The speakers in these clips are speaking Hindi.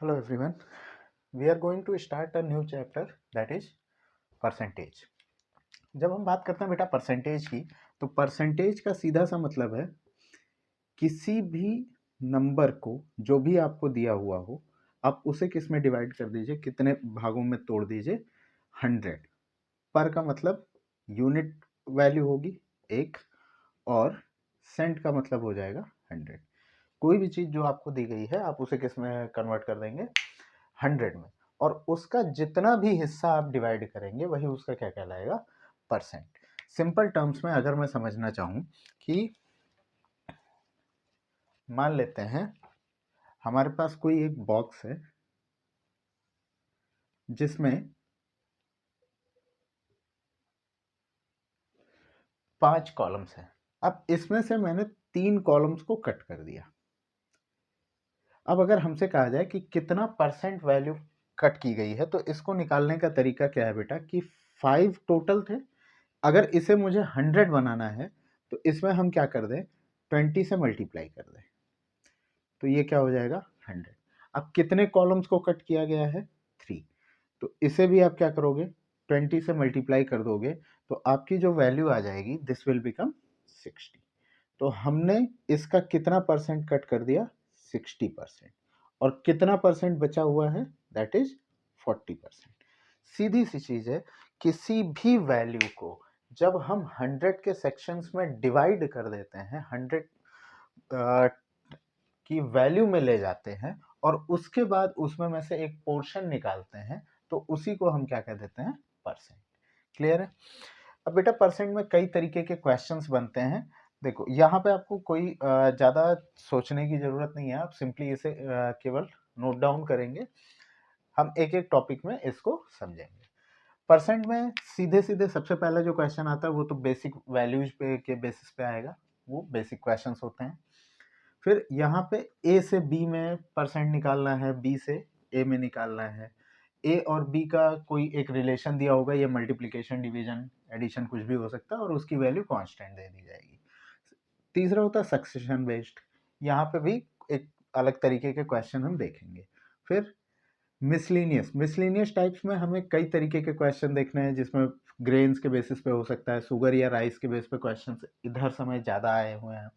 Hello everyone. We are going to start a new chapter that is percentage. जब हम बात करते हैं बेटा परसेंटेज की, तो परसेंटेज का सीधा सा मतलब है किसी भी नंबर को जो भी आपको दिया हुआ हो आप उसे किस में डिवाइड कर दीजिए, कितने भागों में तोड़ दीजिए। 100 पर का मतलब यूनिट वैल्यू होगी एक, और सेंट का मतलब हो जाएगा 100। कोई भी चीज़ जो आपको दी गई है आप उसे किस में कन्वर्ट कर देंगे, 100 में, और उसका जितना भी हिस्सा आप डिवाइड करेंगे वही उसका क्या कहलाएगा, परसेंट। सिंपल टर्म्स में अगर मैं समझना चाहूं कि मान लेते हैं हमारे पास कोई एक बॉक्स है जिसमें 5 कॉलम्स हैं। अब इसमें से मैंने 3 कॉलम्स को कट कर दिया। अब अगर हमसे कहा जाए कि कितना परसेंट वैल्यू कट की गई है, तो इसको निकालने का तरीका क्या है बेटा कि 5 टोटल थे, अगर इसे मुझे 100 बनाना है तो इसमें हम क्या कर दें, 20 से मल्टीप्लाई कर दें, तो ये क्या हो जाएगा 100। अब कितने कॉलम्स को कट किया गया है, 3, तो इसे भी आप क्या करोगे, 20 से मल्टीप्लाई कर दोगे, तो आपकी जो वैल्यू आ जाएगी दिस विल बिकम 60। तो हमने इसका कितना परसेंट कट कर दिया, 60%, और कितना परसेंट बचा हुआ है, दैट इज 40%। सीधी सी चीज है, किसी भी वैल्यू को जब हम 100 के सेक्शंस में डिवाइड कर देते हैं, 100 की वैल्यू में ले जाते हैं और उसके बाद उसमें में से एक पोर्शन निकालते हैं, तो उसी को हम क्या कह देते हैं, परसेंट। क्लियर है। अब बेटा परसेंट में कई तरीके के क्वेश्चंस बनते हैं। देखो यहाँ पे आपको कोई ज़्यादा सोचने की ज़रूरत नहीं है, आप सिंपली इसे केवल नोट डाउन करेंगे, हम एक एक टॉपिक में इसको समझेंगे। परसेंट में सीधे सीधे सबसे पहला जो क्वेश्चन आता है वो तो बेसिक वैल्यूज पे के बेसिस पे आएगा, वो बेसिक क्वेश्चंस होते हैं। फिर यहाँ पे ए से बी में परसेंट निकालना है, बी से ए में निकालना है, ए और बी का कोई एक रिलेशन दिया होगा, ये मल्टीप्लिकेशन डिवीजन एडिशन कुछ भी हो सकता है, और उसकी वैल्यू कांस्टेंट दे दी जाएगी। तीसरा होता है सक्सेशन बेस्ड, यहाँ पे भी एक अलग तरीके के क्वेश्चन हम देखेंगे। फिर मिसलिनियस टाइप्स में हमें कई तरीके के क्वेश्चन देखने हैं, जिसमें ग्रेन्स के बेसिस पे हो सकता है, शुगर या राइस के बेस पे क्वेश्चन इधर समय ज़्यादा आए हुए हैं।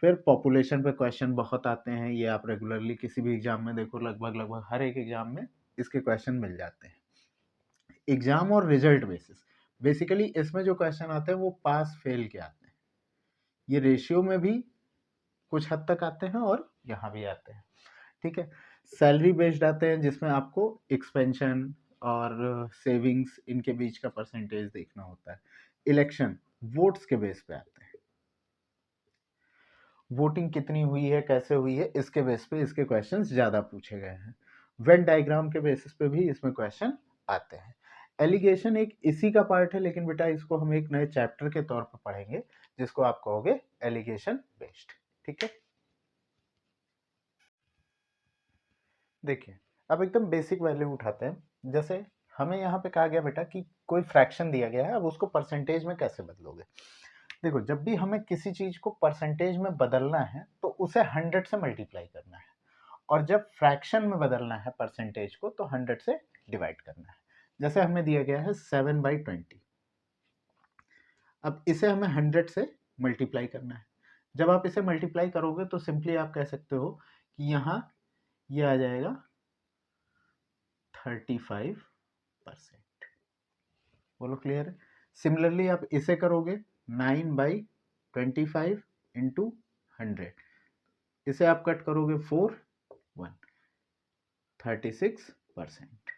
फिर पॉपुलेशन पे क्वेश्चन बहुत आते हैं, ये आप रेगुलरली किसी भी एग्जाम में देखो, लगभग हर एक एग्जाम में इसके क्वेश्चन मिल जाते हैं। एग्जाम और रिजल्ट बेसिस, बेसिकली इसमें जो क्वेश्चन आते हैं वो पास फेल के आते हैं, ये रेशियो में भी कुछ हद तक आते हैं और यहाँ भी आते हैं। ठीक है। सैलरी बेस्ड आते हैं, जिसमें आपको एक्सपेंशन और सेविंग्स इनके बीच का परसेंटेज देखना होता है। इलेक्शन वोट्स के बेस पे आते हैं, वोटिंग कितनी हुई है, कैसे हुई है, इसके बेस पे इसके क्वेश्चंस ज़्यादा पूछे गए हैं। वेन डायग्राम के बेसिस पे भी इसमें क्वेश्चन आते हैं। एलिगेशन एक इसी का पार्ट है, लेकिन बेटा इसको हम एक नए चैप्टर के तौर पर पढ़ेंगे, जिसको आप कहोगे एलिगेशन बेस्ड। ठीक है। देखिए अब एकदम बेसिक वैल्यू उठाते हैं। जैसे हमें यहाँ पे कहा गया बेटा कि कोई फ्रैक्शन दिया गया है, अब उसको परसेंटेज में कैसे बदलोगे। देखो जब भी हमें किसी चीज को परसेंटेज में बदलना है तो उसे 100 से मल्टीप्लाई करना है, और जब फ्रैक्शन में बदलना है परसेंटेज को तो 100 से डिवाइड करना है। जैसे हमें दिया गया है 7/20, अब इसे हमें 100 से मल्टीप्लाई करना है। जब आप इसे मल्टीप्लाई करोगे तो सिंपली आप कह सकते हो कि यहाँ ये आ जाएगा 35%। बोलो क्लियर है। सिमिलरली आप इसे करोगे 9/25 इंटू 100, इसे आप कट करोगे 4, 1, 36%।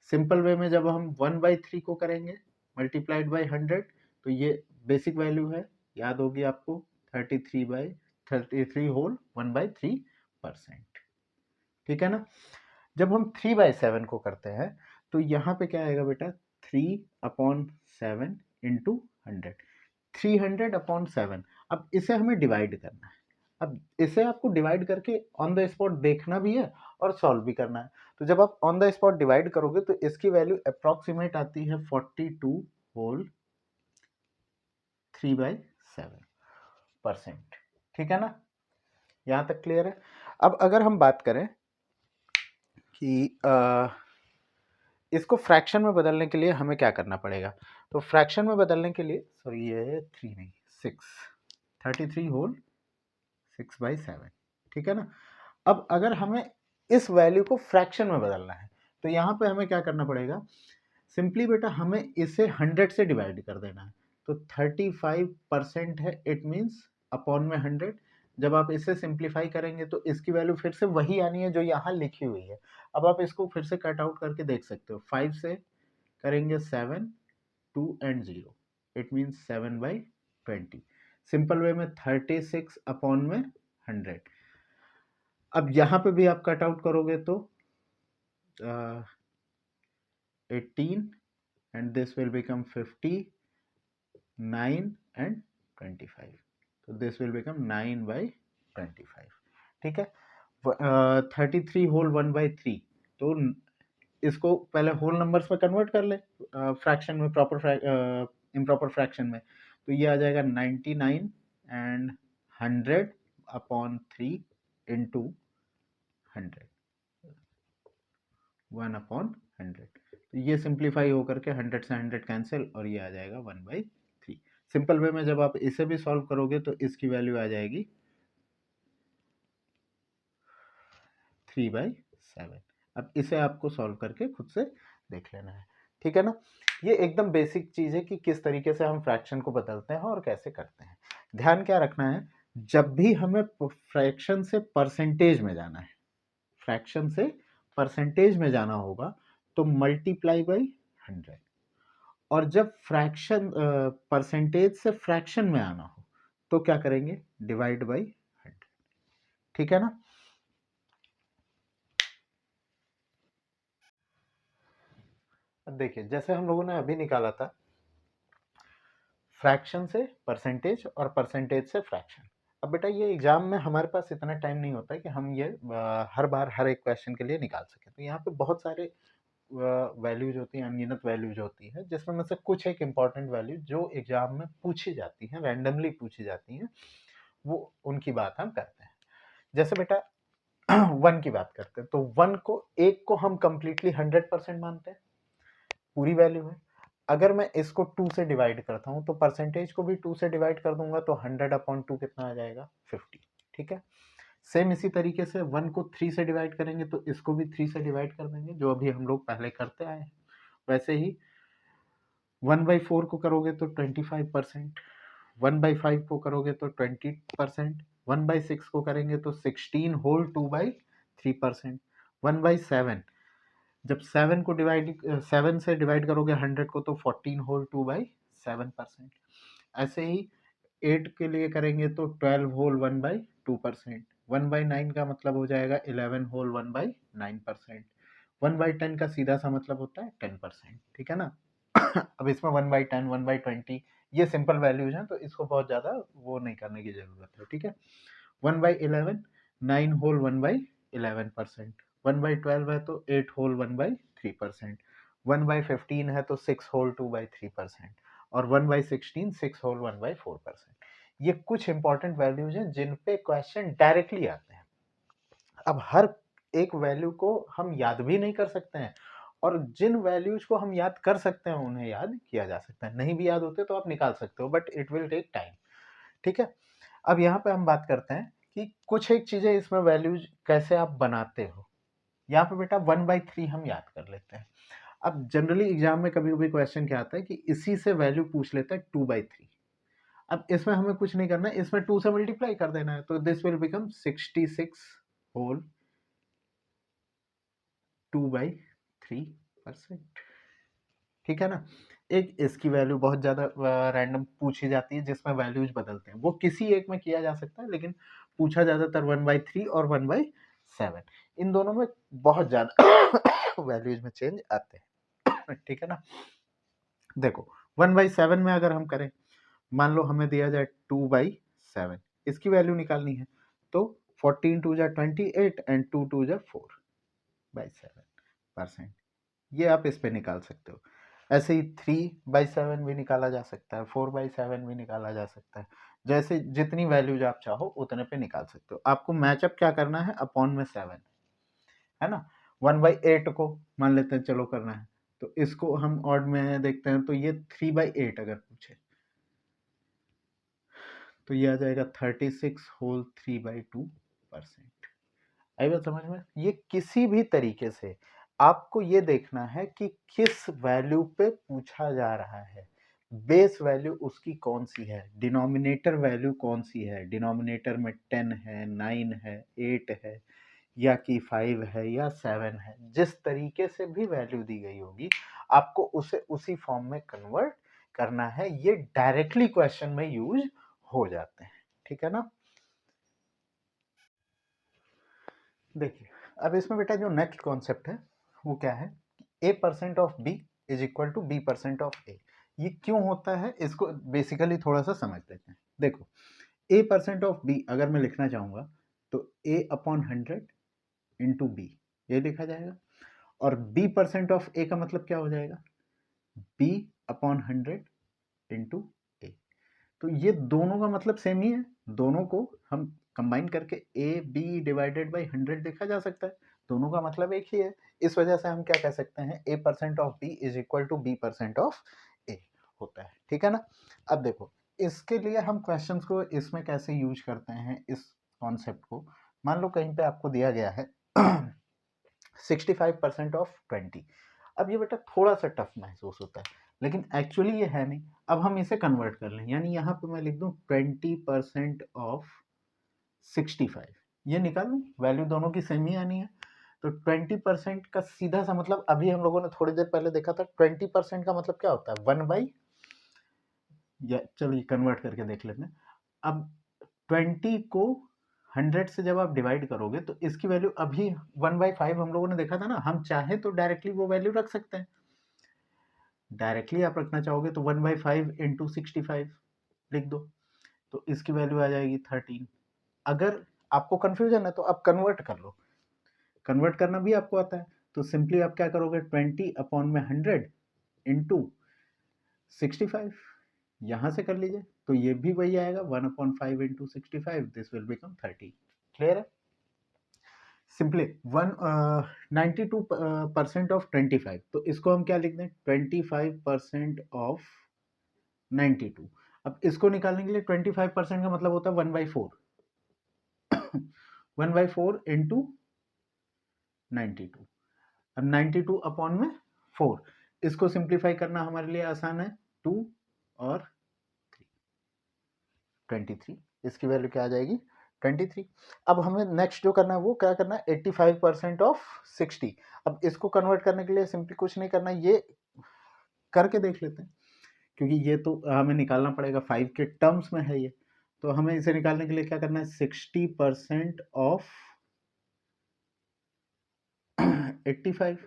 सिंपल वे में जब हम 1/3 को करेंगे मल्टीप्लाइड बाई 100, तो ये बेसिक वैल्यू है, याद होगी आपको, 33 होल 1/3%। ठीक है ना। जब हम 3/7 को करते हैं तो यहाँ पे क्या आएगा बेटा, 3/7 इंटू 100, 300/7। अब इसे हमें डिवाइड करना है। अब इसे आपको डिवाइड करके ऑन द स्पॉट देखना भी है और सॉल्व भी करना है। तो जब आप ऑन द स्पॉट डिवाइड करोगे तो इसकी वैल्यू अप्रॉक्सीमेट आती है 42 होल 3/7%। ठीक है ना, यहाँ तक क्लियर है। अब अगर हम बात करें कि इसको फ्रैक्शन में बदलने के लिए हमें क्या करना पड़ेगा। तो फ्रैक्शन में बदलने के लिए, सॉरी ये 3 नहीं 6, 33 होल 6/7, ठीक है ना। अब अगर हमें इस वैल्यू को फ्रैक्शन में बदलना है तो यहाँ पे हमें क्या करना पड़ेगा, सिंपली बेटा हमें इसे 100 से डिवाइड कर देना है। तो 35% है, इट मीन्स अपॉन में 100। जब आप इसे सिंप्लीफाई करेंगे तो इसकी वैल्यू फिर से वही आनी है जो यहाँ लिखी हुई है। अब आप इसको फिर से कट आउट करके देख सकते हो, 5 से करेंगे 7, 2 and 0, it means 7/20। Simple way में 36 अपॉन में 100। अब यहाँ पे भी आप कट आउट करोगे तो 18 and this will become 50, 9 and 25. तो this will become 9/25, ठीक है। 33 होल 1/3, तो इसको पहले होल नंबर्स में कन्वर्ट कर ले, फ्रैक्शन में, इम्प्रॉपर फ्रैक्शन में। तो ये आ जाएगा 99 एंड 100 अपॉन 3 इंटू 100, 1/100। तो ये सिंप्लीफाई होकर के 100 से 100 कैंसिल और ये आ जाएगा 1/3। सिंपल वे में जब आप इसे भी सॉल्व करोगे तो इसकी वैल्यू आ जाएगी 3/7। अब इसे आपको सॉल्व करके खुद से देख लेना है, ठीक है ना। ये एकदम बेसिक चीज है कि किस तरीके से हम फ्रैक्शन को बदलते हैं और कैसे करते हैं। ध्यान क्या रखना है, जब भी हमें फ्रैक्शन से परसेंटेज में जाना है, फ्रैक्शन से परसेंटेज में जाना होगा तो मल्टीप्लाई बाई 100, और जब फ्रैक्शन परसेंटेज से फ्रैक्शन में आना हो तो क्या करेंगे, डिवाइड बाई 100, ठीक है ना। अब देखिए जैसे हम लोगों ने अभी निकाला था फ्रैक्शन से परसेंटेज और परसेंटेज से फ्रैक्शन। अब बेटा ये एग्जाम में हमारे पास इतना टाइम नहीं होता है कि हम ये हर बार हर एक क्वेश्चन के लिए निकाल सकें। तो यहाँ पे बहुत सारे वैल्यूज होती हैं, अनगिनत वैल्यूज होती हैं, जिसमें में से कुछ एक इम्पॉर्टेंट वैल्यू जो एग्जाम में पूछी जाती हैं, रैंडमली पूछी जाती हैं, वो उनकी बात हम करते हैं। जैसे बेटा 1 की बात करते हैं, तो 1 को, एक को हम कंप्लीटली 100% मानते हैं, पूरी वैल्यू है। अगर मैं इसको 2 से डिवाइड करता हूं तो परसेंटेज को भी 2 से डिवाइड कर दूंगा तो 100/2 कितना आ जाएगा, 50, ठीक है। सेम इसी तरीके से 1 को 3 से डिवाइड करेंगे तो इसको भी 3 से डिवाइड कर देंगे, जो अभी हम लोग पहले करते आए हैं। वैसे ही 1/4 को करोगे तो 25%, 1/5 को करोगे तो 20%, 1/6 को करेंगे तो 16 होल 2/3%, 1/7, जब 7 को डिवाइड 7 से डिवाइड करोगे 100 को तो 14 होल 2/7%। ऐसे ही 8 के लिए करेंगे तो 12 होल 1/2%, 1/9 का मतलब हो जाएगा 11 होल 1/9%, 1/10 का सीधा सा मतलब होता है 10%, ठीक है ना। अब इसमें 1/10, 1/20 ये सिंपल वैल्यूज हैं, तो इसको बहुत ज़्यादा वो नहीं करने की ज़रूरत है, ठीक है। 1/11, 9 होल 1/11%, 1/12 है तो 8 होल 1/3%, 1/15 है तो 6 होल 2/3%, और 1/16 6 होल 1/4%। ये कुछ इंपॉर्टेंट वैल्यूज हैं जिन पे क्वेश्चन डायरेक्टली आते हैं। अब हर एक वैल्यू को हम याद भी नहीं कर सकते हैं, और जिन वैल्यूज को हम याद कर सकते हैं उन्हें याद किया जा सकता है, नहीं भी याद होते तो आप निकाल सकते हो, but it will take time, ठीक है। अब यहाँ पे हम बात करते हैं कि कुछ एक चीजें इसमें वैल्यूज कैसे आप बनाते हो। यहाँ पे बेटा 1/3 हम याद कर लेते हैं। अब जनरली एग्जाम में कभी कभी क्वेश्चन क्या आता है कि इसी से वैल्यू पूछ लेता है 2/3। अब इसमें हमें कुछ नहीं करना है, इसमें 2 से मल्टीप्लाई कर देना है, तो दिस विल बिकम 66 होल 2/3%, ठीक है ना। एक इसकी वैल्यू बहुत ज्यादा रैंडम पूछी जाती है जिसमें वैल्यूज बदलते हैं, वो किसी एक में किया जा सकता है, लेकिन पूछा ज्यादातर 1/3 और 1/7, इन दोनों में बहुत ज्यादा वैल्यूज में चेंज आते हैं, ठीक है ना। देखो 1/7 में अगर हम करें, मान लो हमें दिया जाए 2/7, इसकी वैल्यू निकालनी है, तो 14 2 जा 28 एंड 2 2 जा 4/7%, ये आप इस पे निकाल सकते हो। ऐसे ही 3/7 भी निकाला जा सकता है, 4/7 भी निकाला जा सकता है, जैसे जितनी वैल्यूज आप चाहो उतने पे निकाल सकते हो। आपको मैचअप क्या करना है, अपॉन में 7, है ना। 1/8 को मान लेते हैं चलो करना है, तो इसको हम ऑड में देखते हैं, तो ये 3/8 अगर पूछे तो ये आ जाएगा 36 होल 3/2%। आई बात समझ में? ये किसी भी तरीके से आपको ये देखना है कि किस वैल्यू पे पूछा जा रहा है, बेस वैल्यू उसकी कौन सी है, डिनोमिनेटर वैल्यू कौन सी है, डिनोमिनेटर में 10 है, 9 है, 8 है, या कि 5 है या 7 है, जिस तरीके से भी वैल्यू दी गई होगी आपको उसे उसी फॉर्म में कन्वर्ट करना है। ये डायरेक्टली क्वेश्चन में यूज हो जाते हैं, ठीक है ना। देखिए अब इसमें बेटा जो नेक्स्ट कॉन्सेप्ट है वो क्या है, a% of b is equal to b% of a। ये क्यों होता है इसको बेसिकली थोड़ा सा समझ लेते हैं। देखो a% ऑफ b अगर मैं लिखना चाहूंगा तो a/100 इंटू b ये लिखा जाएगा, और b% ऑफ a का मतलब क्या हो जाएगा, b/100 इंटू a। तो ये दोनों का मतलब सेम ही है, दोनों को हम कंबाइन करके ए बी डिवाइडेड बाई 100 देखा जा सकता है, दोनों का मतलब एक ही है। इस वजह से हम क्या कह सकते हैं, a% of b is equal to b% of a होता है, ठीक है ना। अब देखो इसके लिए हम क्वेश्चंस को इसमें कैसे यूज करते हैं, इस कॉन्सेप्ट को मान लो कहीं पे आपको दिया गया है 65% ऑफ 20। अब ये बेटा थोड़ा सा टफ महसूस होता है, लेकिन एक्चुअली ये है नहीं। अब हम इसे कन्वर्ट कर लें, यानी यहाँ पे मैं लिख दूँ 20% ऑफ 65, ये निकाल लूँ, वैल्यू दोनों की सेम ही आनी है। तो 20% का सीधा सा मतलब अभी हम लोगों ने थोड़ी देर पहले देखा था, 20% का मतलब क्या होता है, 1/, या चलिए कन्वर्ट करके देख लेते हैं। अब 20 को 100 से जब आप डिवाइड करोगे तो इसकी वैल्यू अभी 1/5 हम लोगों ने देखा था ना, हम चाहे तो डायरेक्टली वो वैल्यू रख सकते हैं। डायरेक्टली आप रखना चाहोगे तो 1/5 इंटू 65 लिख दो, तो इसकी वैल्यू आ जाएगी 13। अगर आपको कंफ्यूजन है तो आप कन्वर्ट कर लो, कन्वर्ट करना भी आपको आता है, तो सिंपली आप क्या करोगे 20/100 इंटू 65, यहां से कर लीजिए, तो ये भी वही आएगा 1/5 into 65, this will become 30। Clear है? सिंपली 92% ऑफ 25, तो इसको हम क्या लिख दें, 25% ऑफ 92। अब इसको निकालने के लिए 25% का मतलब होता है 1/4 1/4 इंटू 92। अब 92 अपॉन में 4, इसको सिंप्लीफाई करना हमारे लिए आसान है, 2 और 23, इसकी वैल्यू क्या आ जाएगी 23। अब हमें नेक्स्ट जो करना है वो क्या करना है, 85% ऑफ 60। अब इसको कन्वर्ट करने के लिए सिंपली कुछ नहीं करना, ये करके देख लेते हैं, क्योंकि ये तो हमें निकालना पड़ेगा, 5 के टर्म्स में है ये, तो हमें इसे निकालने के लिए क्या करना है, 60% ऑफ 85,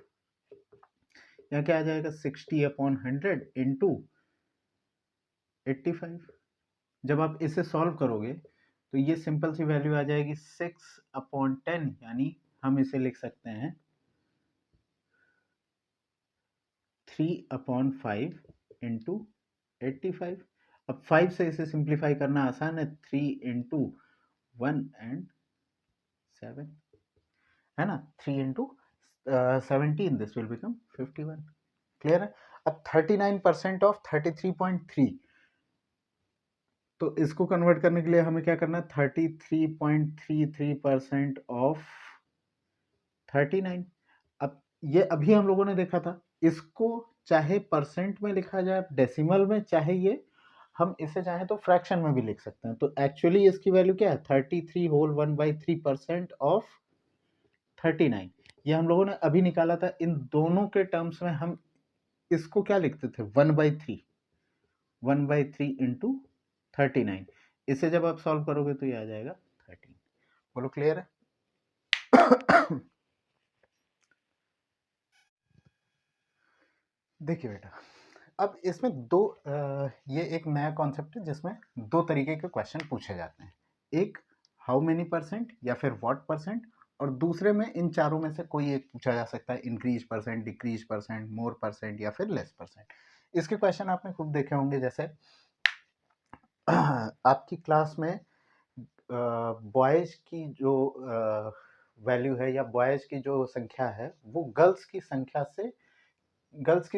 यहाँ क्या आ जाएगा 60/100 इंटू 85। जब आप इसे सॉल्व करोगे तो ये सिंपल सी वैल्यू आ जाएगी 6/10, यानी हम इसे लिख सकते हैं 3/5 इंटू 85। अब 5 से इसे सिंप्लीफाई करना आसान है, 3 इंटू 1 एंड 7, है ना, 3 into 17, this will become 51। Clear है? अब 39% ऑफ 33.3, तो इसको कन्वर्ट करने के लिए हमें क्या करना है, 33.33% ऑफ 39। अब ये अभी हम लोगों ने देखा था, इसको चाहे परसेंट में लिखा जाए, डेसिमल में, चाहे ये हम इसे चाहे तो फ्रैक्शन में भी लिख सकते हैं। तो एक्चुअली इसकी वैल्यू क्या है, 33 होल 1/3% ऑफ 39। ये हम लोगों ने अभी निकाला था, इन दोनों के टर्म्स में हम इसको क्या लिखते थे, 1/3 इंटू 39। इसे जब आप सॉल्व करोगे तो ये आ जाएगा 13। बोलो क्लियर है? देखिए बेटा, अब इसमें दो ये एक नया कॉन्सेप्ट है जिसमें दो तरीके के क्वेश्चन पूछे जाते हैं, एक हाउ मेनी परसेंट या फिर व्हाट परसेंट, और दूसरे में इन चारों में से कोई एक पूछा जा सकता है, increase percent, decrease percent, more percent या फिर लेस परसेंट। इसके क्वेश्चन आपने खूब देखे होंगे, जैसे आपकी क्लास में बॉयज की जो वैल्यू है या बॉयज की जो संख्या है वो गर्ल्स की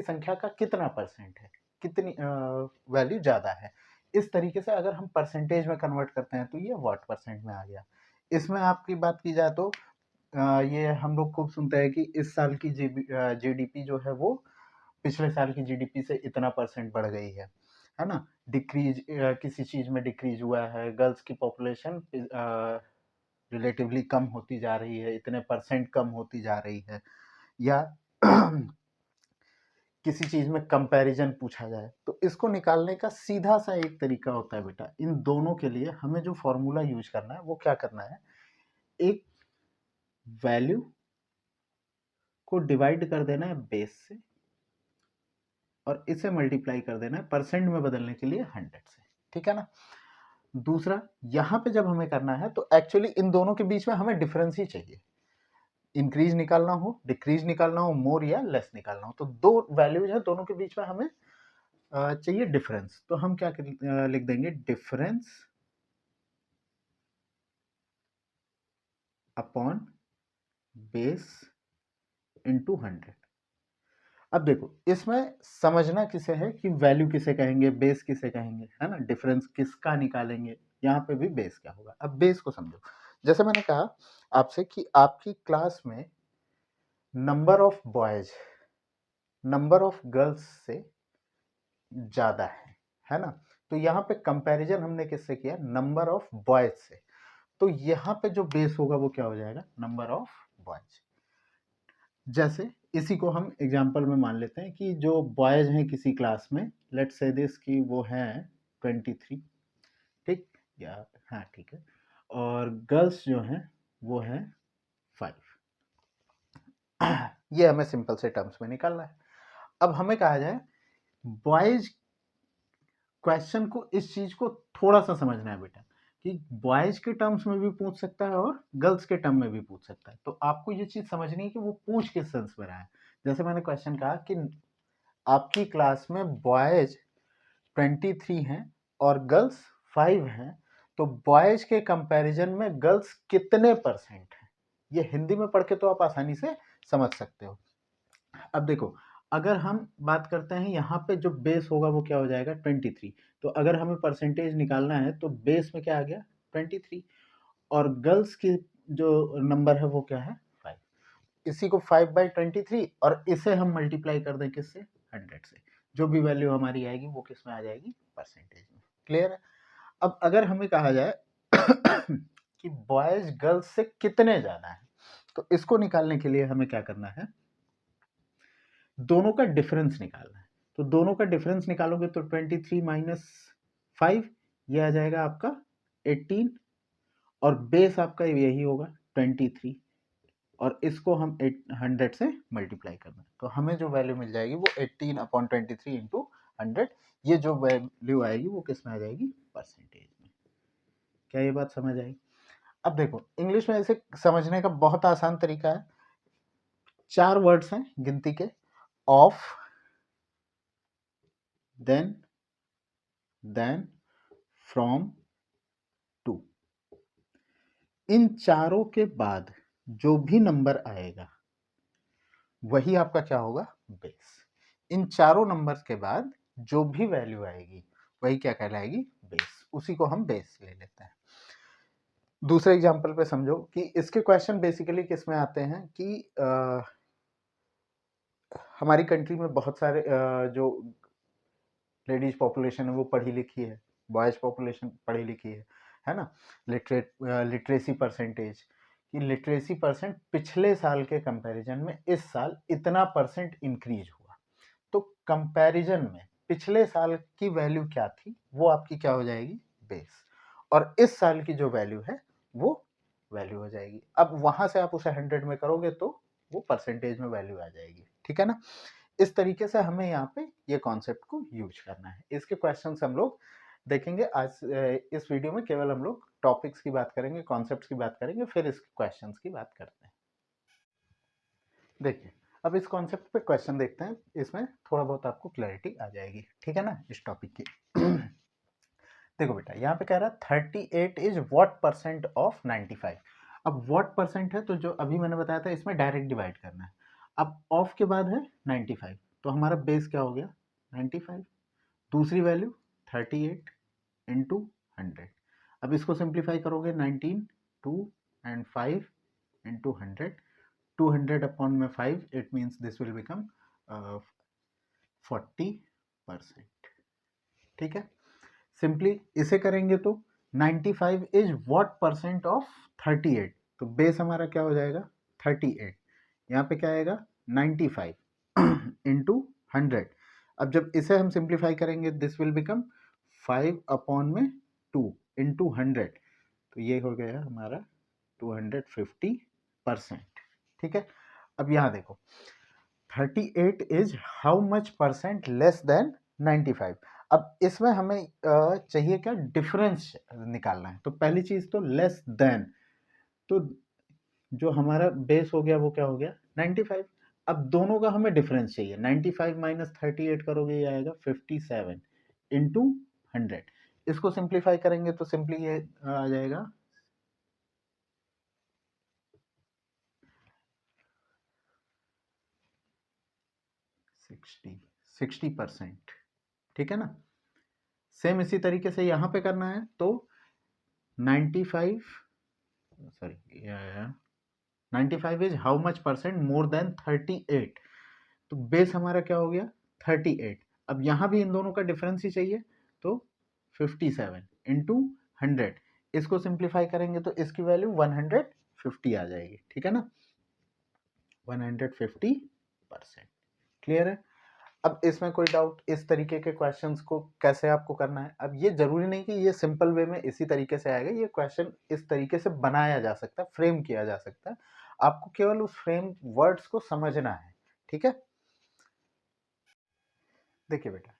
संख्या का कितना परसेंट है, कितनी वैल्यू ज़्यादा है। इस तरीके से अगर हम परसेंटेज में कन्वर्ट करते हैं तो ये व्हाट परसेंट में आ गया। इसमें आपकी बात की जाए तो ये हम लोग खूब सुनते हैं कि इस साल की जीडीपी जो है वो पिछले साल की जीडीपी से इतना परसेंट बढ़ गई है ना। डिक्रीज किसी चीज में डिक्रीज हुआ है, गर्ल्स की पॉपुलेशन रिलेटिवली कम होती जा रही है, इतने परसेंट कम होती जा रही है, या किसी चीज में कंपैरिजन पूछा जाए तो इसको निकालने का सीधा सा एक तरीका होता है बेटा। इन दोनों के लिए हमें जो फॉर्मूला यूज करना है वो क्या करना है, एक वैल्यू को डिवाइड कर देना है बेस से और इसे मल्टीप्लाई कर देना है परसेंट में बदलने के लिए 100 से, ठीक है ना। दूसरा, यहां पे जब हमें करना है तो एक्चुअली इन दोनों के बीच में हमें डिफरेंस ही चाहिए। इंक्रीज निकालना हो, डिक्रीज निकालना हो, मोर या लेस निकालना हो, तो दो वैल्यूज है, दोनों के बीच में हमें चाहिए डिफरेंस। तो हम क्या लिख देंगे, डिफरेंस अपॉन बेस इंटू 100। अब देखो इसमें समझना किसे है कि वैल्यू किसे कहेंगे, बेस किसे कहेंगे, है ना। डिफरेंस किसका निकालेंगे, यहाँ पे भी बेस क्या होगा। अब बेस को समझो। जैसे मैंने कहा आपसे कि आपकी क्लास में number of boys number of girls से ज्यादा है ना। तो यहाँ पे कंपैरिजन हमने किससे किया, नंबर ऑफ बॉयज से। तो यहाँ पे जो बेस होगा वो क्या हो जाएगा, नंबर ऑफ बॉयज। जैसे इसी को हम एग्जांपल में मान लेते हैं कि जो बॉयज हैं किसी क्लास में, लेट्स से दिस कि वो हैं 23, ठीक, या हाँ ठीक है, और गर्ल्स जो हैं वो हैं 5। ये हमें सिंपल से टर्म्स में निकालना है। अब हमें कहा जाए बॉयज, क्वेश्चन को इस चीज को थोड़ा सा समझना है बेटा कि बॉयज के टर्म्स में भी पूछ सकता है और गर्ल्स के टर्म में भी पूछ सकता है। तो आपको ये चीज समझनी है कि वो पूछ किस सेंस में रहा है। जैसे मैंने क्वेश्चन कहा कि आपकी क्लास में बॉयज 23 हैं और गर्ल्स 5 हैं, तो बॉयज के कंपैरिजन में गर्ल्स कितने परसेंट हैं। ये हिंदी में पढ़ के तो आप आसानी से समझ सकते हो। अब देखो, अगर हम बात करते हैं यहाँ पे जो बेस होगा वो क्या हो जाएगा, 23। तो अगर हमें परसेंटेज निकालना है तो बेस में क्या आ गया, 23, और गर्ल्स की जो नंबर है वो क्या है, 5। इसी को 5/23 और इसे हम मल्टीप्लाई कर दें किससे, 100 से। जो भी वैल्यू हमारी आएगी वो किस में आ जाएगी, परसेंटेज में। क्लियर है। अब अगर हमें कहा जाए कि बॉयज गर्ल्स से कितने ज्यादा है, तो इसको निकालने के लिए हमें क्या करना है, दोनों का डिफरेंस निकालना है। तो दोनों का डिफरेंस निकालोगे तो 23 माइनस 5, ये आ जाएगा आपका 18, और बेस आपका यही होगा 23, और इसको हम 100 से मल्टीप्लाई करना है। तो हमें जो वैल्यू मिल जाएगी वो 18/23 इंटू 100। ये जो वैल्यू आएगी वो किस में आ जाएगी, परसेंटेज में। क्या ये बात समझ आई। अब देखो इंग्लिश में इसे समझने का बहुत आसान तरीका है। 4 वर्ड्स हैं गिनती के, ऑफ, देन, फ्रॉम, टू। इन चारों के बाद जो भी नंबर आएगा वही आपका क्या होगा, बेस। इन चारों नंबर्स के बाद जो भी वैल्यू आएगी वही क्या कहलाएगी, बेस। उसी को हम बेस ले लेते हैं। दूसरे एग्जांपल पे समझो कि इसके क्वेश्चन बेसिकली किस में आते हैं कि हमारी कंट्री में बहुत सारे जो लेडीज पॉपुलेशन है वो पढ़ी लिखी है, बॉयज पॉपुलेशन पढ़ी लिखी है ना। लिटरेसी परसेंटेज, कि लिटरेसी परसेंट पिछले साल के कंपैरिजन में इस साल इतना परसेंट इंक्रीज हुआ। तो कंपैरिजन में पिछले साल की वैल्यू क्या थी वो आपकी क्या हो जाएगी, बेस, और इस साल की जो वैल्यू है वो वैल्यू हो जाएगी। अब वहां से आप उसे 100 में करोगे तो वो परसेंटेज में वैल्यू आ जाएगी, ठीक है ना। इस तरीके से हमें यहाँ पे ये कॉन्सेप्ट को यूज करना है। इसके क्वेश्चंस हम लोग देखेंगे आज। इस वीडियो में केवल हम लोग टॉपिक्स की बात करेंगे, कॉन्सेप्ट्स की बात करेंगे, फिर इसके क्वेश्चंस की बात करते हैं। देखिए अब इस कॉन्सेप्ट पे क्वेश्चन देखते हैं, इसमें थोड़ा बहुत आपको क्लैरिटी आ जाएगी, ठीक है ना, इस टॉपिक की। देखो बेटा यहाँ पे कह रहा है 38 इज व्हाट परसेंट ऑफ 95। अब वॉट परसेंट है तो जो अभी मैंने बताया था इसमें डायरेक्ट डिवाइड करना है। अब ऑफ के बाद है 95, तो हमारा बेस क्या हो गया 95, दूसरी वैल्यू 38 इंटू 100। अब इसको सिंप्लीफाई करोगे 19 2 एंड 5 इंटू 100, 200 अपॉन में 5, it means this will become 40%। ठीक है, सिंपली इसे करेंगे तो 95 इज व्हाट परसेंट ऑफ 38, तो बेस हमारा क्या हो जाएगा 38, यहाँ पे क्या आएगा 95 इंटू 100। अब जब इसे हम सिंप्लीफाई करेंगे दिस विल बिकम 5 अपॉन में 2 इंटू 100, तो ये हो गया हमारा 250%। ठीक है, अब यहाँ देखो 38 is how much percent less than 95। अब इसमें हमें चाहिए क्या डिफरेंस निकालना है, तो पहली चीज तो लेस देन, तो जो हमारा बेस हो गया वो क्या हो गया 95। अब दोनों का हमें डिफरेंस चाहिए, 95 माइनस 38 करोगे ये आएगा 57 इंटू 100। इसको सिंप्लीफाई करेंगे तो सिंपली ये आ जाएगा 60%। ठीक है ना, सेम इसी तरीके से यहाँ पे करना है, तो 95 sorry 95 is how much percent more than 38, तो बेस हमारा क्या हो गया 38। अब यहाँ भी इन दोनों का डिफरेंस ही चाहिए, तो 57 इंटू 100, इसको सिंप्लीफाई करेंगे तो इसकी वैल्यू 150 आ जाएगी। ठीक है ना, 150%। क्लियर है। अब इसमें कोई डाउट, इस तरीके के क्वेश्चंस को कैसे आपको करना है। अब ये जरूरी नहीं कि ये सिंपल वे में इसी तरीके से आएगा, ये क्वेश्चन इस तरीके से बनाया जा सकता है, फ्रेम किया जा सकता है, आपको केवल उस फ्रेम वर्ड्स को समझना है। ठीक है, देखिए बेटा,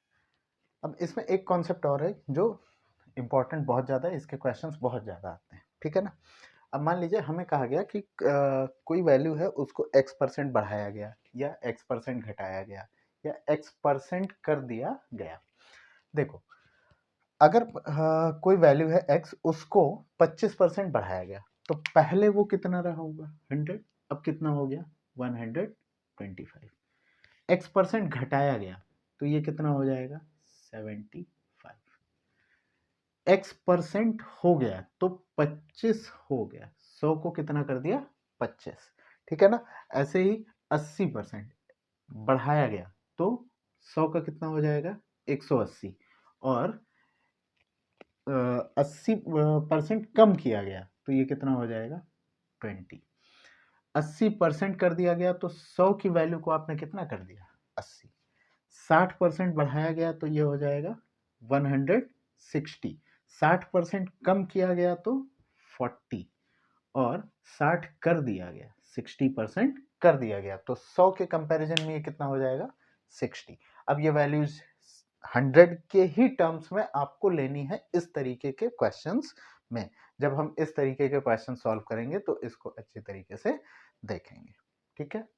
अब इसमें एक कॉन्सेप्ट और है जो इंपॉर्टेंट बहुत ज़्यादा है, इसके क्वेश्चंस बहुत ज़्यादा आते हैं। ठीक है ना, अब मान लीजिए हमें कहा गया कि कोई वैल्यू है उसको x% बढ़ाया गया या x% घटाया गया या x% कर दिया गया। देखो, अगर कोई वैल्यू है x, उसको 25% बढ़ाया गया, तो पहले वो कितना रहा होगा 100, अब कितना हो गया 125। x% घटाया गया तो ये कितना हो जाएगा 75। x% हो गया तो 25 हो गया, 100 को कितना कर दिया 25। ठीक है ना, ऐसे ही 80% बढ़ाया गया तो 100 का कितना हो जाएगा 180, और 80% कम किया गया तो ये कितना हो जाएगा 20। 80% कर दिया गया तो 100 की वैल्यू को आपने कितना कर दिया 80। 60% बढ़ाया गया तो ये हो जाएगा 160। 60% कम किया गया तो 40, और 60 कर दिया गया 60% कर दिया गया, तो 100 के कंपैरिजन में ये कितना हो जाएगा 60। अब ये वैल्यूज 100 के ही टर्म्स में आपको लेनी है इस तरीके के क्वेश्चंस में। जब हम इस तरीके के क्वेश्चन सॉल्व करेंगे तो इसको अच्छे तरीके से देखेंगे। ठीक है।